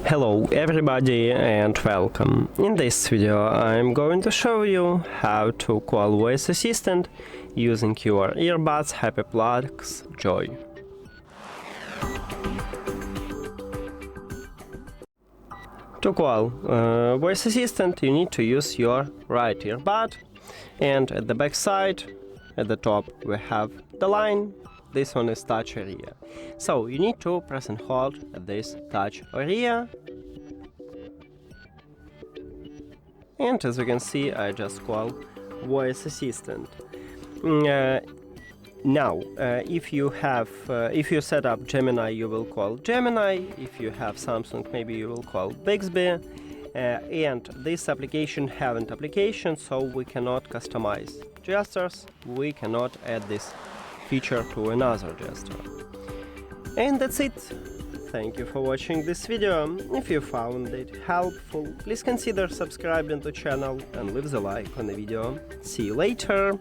Hello everybody and welcome. In this video I'm going to show you how to call voice assistant using your earbuds Happy Plugs Joy. To call voice assistant you need to use your right earbud, and at the back side at the top we have the line. This one is touch area. So you need to press and hold this touch area. And as you can see, I just call voice assistant. Now, if you set up Gemini, you will call Gemini. If you have Samsung, maybe you will call Bixby. And this application haven't application, so we cannot customize gestures. We cannot add this feature to another gesture. And that's it. Thank you for watching this video. If you found it helpful, please consider subscribing to the channel and leave the like on the video. See you later!